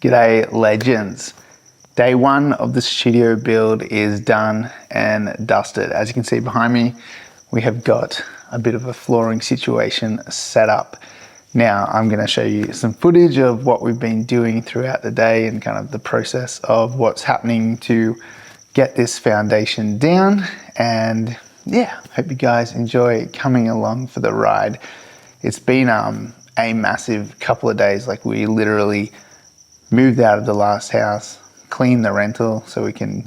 G'day legends. Day one of the studio build is done and dusted. As you can see behind me, we have got a bit of a flooring situation set up. Now I'm going to show you some footage of what we've been doing throughout the day and kind of the process of what's happening to get this foundation down. And yeah, hope you guys enjoy coming along for the ride. It's been a massive couple of days. Like, we literally moved out of the last house, cleaned the rental so we can,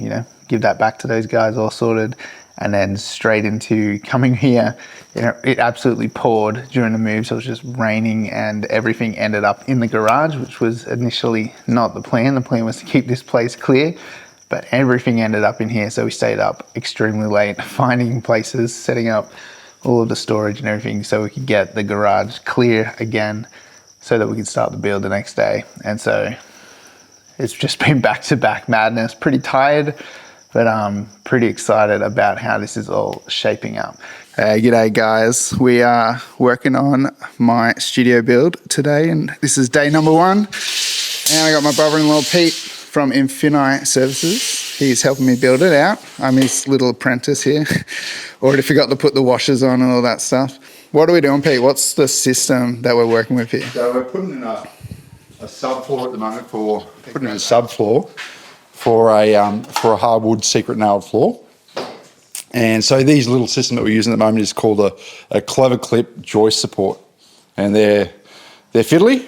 give that back to those guys all sorted, and then straight into coming here. It absolutely poured during the move, so it was just raining and everything ended up in the garage, which was initially not the plan. The plan was to keep this place clear, but everything ended up in here, so we stayed up extremely late finding places, setting up all of the storage and everything so we could get the garage clear again so that we could start the build the next day. And so it's just been back-to-back madness. Pretty tired, but I'm pretty excited about how this is all shaping up. G'day guys. We are working on my studio build today, and this is day number one. And I got my brother-in-law Pete from Infini Services. He's helping me build it out. I'm his little apprentice here. Already forgot to put the washers on and all that stuff. What are we doing, Pete? What's the system that we're working with here? So we're putting in a subfloor at the moment for a hardwood secret nailed floor. And so these little system that we're using at the moment is called a clever clip joist support. And they're fiddly.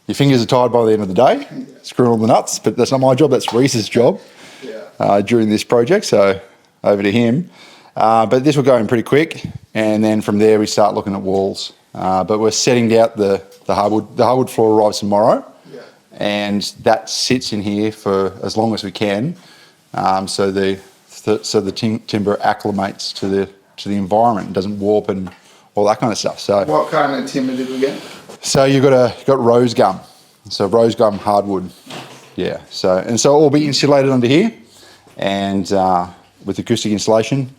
Your fingers are tired by the end of the day, screwing all the nuts, but that's not my job, that's Reese's job during this project, so over to him. But this will go in pretty quick, and then from there we start looking at walls. But we're setting out the hardwood floor arrives tomorrow, and that sits in here for as long as we can, so the timber acclimates to the environment, doesn't warp and all that kind of stuff. So what kind of timber did we get? So you've got rose gum, so rose gum hardwood, yeah. So it'll all be insulated under here, and with acoustic insulation,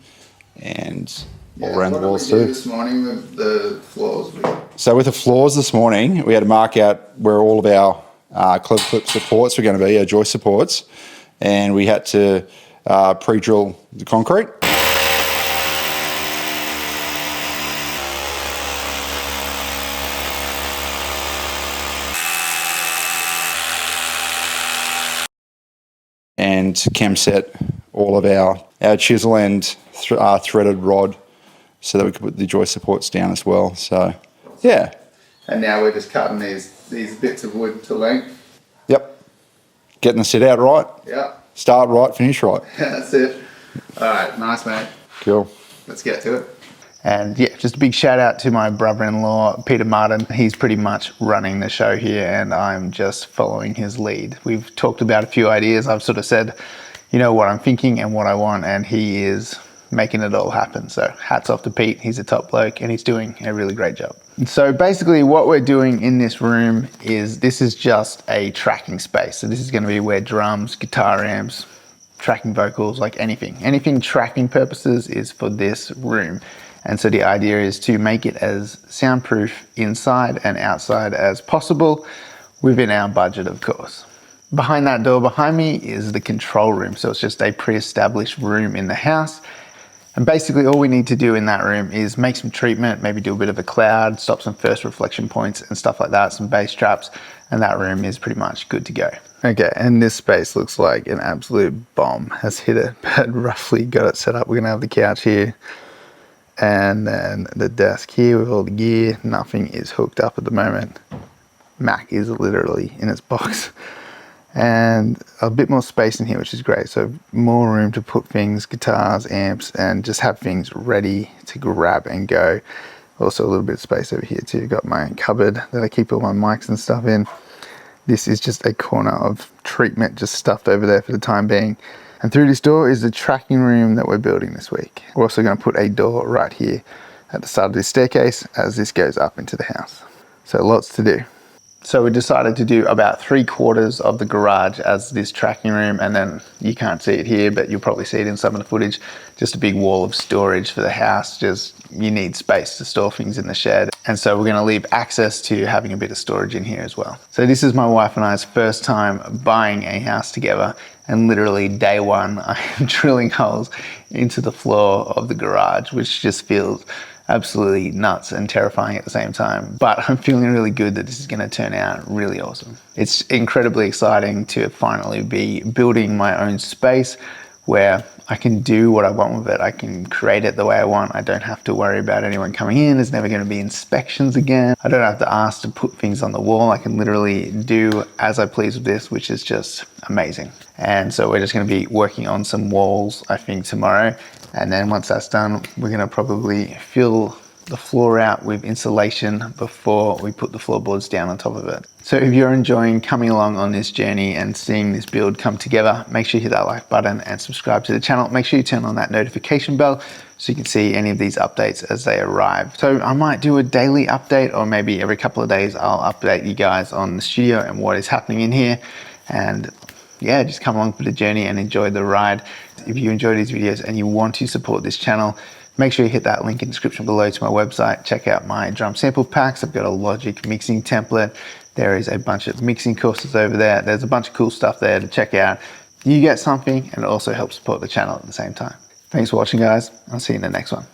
and all around the walls too. This morning with the floors. So with the floors this morning, we had to mark out where all of our clever clip supports were going to be, our joist supports, and we had to pre-drill the concrete. And cam set all of our chisel and threaded rod so that we could put the joist supports down as well. So, yeah. And now we're just cutting these bits of wood to length. Yep. Getting the set out right. Yep. Start right, finish right. That's it. All right, nice, mate. Cool. Let's get to it. And yeah, just a big shout out to my brother-in-law, Peter Martin. He's pretty much running the show here and I'm just following his lead. We've talked about a few ideas. I've sort of said, what I'm thinking and what I want, and he is making it all happen. So hats off to Pete. He's a top bloke and he's doing a really great job. So basically what we're doing in this room is, this is just a tracking space. So this is going to be where drums, guitar amps, tracking vocals, like anything tracking purposes is for this room. And so the idea is to make it as soundproof inside and outside as possible within our budget, of course. Behind that door behind me is the control room. So it's just a pre-established room in the house. And basically all we need to do in that room is make some treatment, maybe do a bit of a cloud, stop some first reflection points and stuff like that, some bass traps, and that room is pretty much good to go. Okay, and this space looks like an absolute bomb has hit it, but roughly got it set up. We're gonna have the couch here, and then the desk here with all the gear. Nothing is hooked up at the moment. Mac is literally in its box. And a bit more space in here, which is great. So more room to put things, guitars, amps, and just have things ready to grab and go. Also a little bit of space over here too. Got my cupboard that I keep all my mics and stuff in. This is just a corner of treatment just stuffed over there for the time being. And through this door is the tracking room that we're building this week. We're also going to put a door right here at the start of this staircase as this goes up into the house. So lots to do. So we decided to do about 3/4 of the garage as this tracking room, and then you can't see it here, but you'll probably see it in some of the footage, just a big wall of storage for the house. Just, you need space to store things in the shed. And so we're gonna leave access to having a bit of storage in here as well. So this is my wife and I's first time buying a house together, and literally day one, I am drilling holes into the floor of the garage, which just feels absolutely nuts and terrifying at the same time. But I'm feeling really good that this is gonna turn out really awesome. It's incredibly exciting to finally be building my own space where I can do what I want with it. I can create it the way I want. I don't have to worry about anyone coming in. There's never gonna be inspections again. I don't have to ask to put things on the wall. I can literally do as I please with this, which is just amazing. And so we're just gonna be working on some walls, I think, tomorrow. And then once that's done, we're gonna probably fill the floor out with insulation before we put the floorboards down on top of it. So if you're enjoying coming along on this journey and seeing this build come together, make sure you hit that like button and subscribe to the channel. Make sure you turn on that notification bell so you can see any of these updates as they arrive. So I might do a daily update, or maybe every couple of days I'll update you guys on the studio and what is happening in here. And yeah, just come along for the journey and enjoy the ride. If you enjoy these videos and you want to support this channel, make sure you hit that link in the description below to my website. Check out my drum sample packs. I've got a Logic mixing template. There is a bunch of mixing courses over there. There's a bunch of cool stuff there to check out. You get something, and it also helps support the channel at the same time. Thanks for watching, guys. I'll see you in the next one.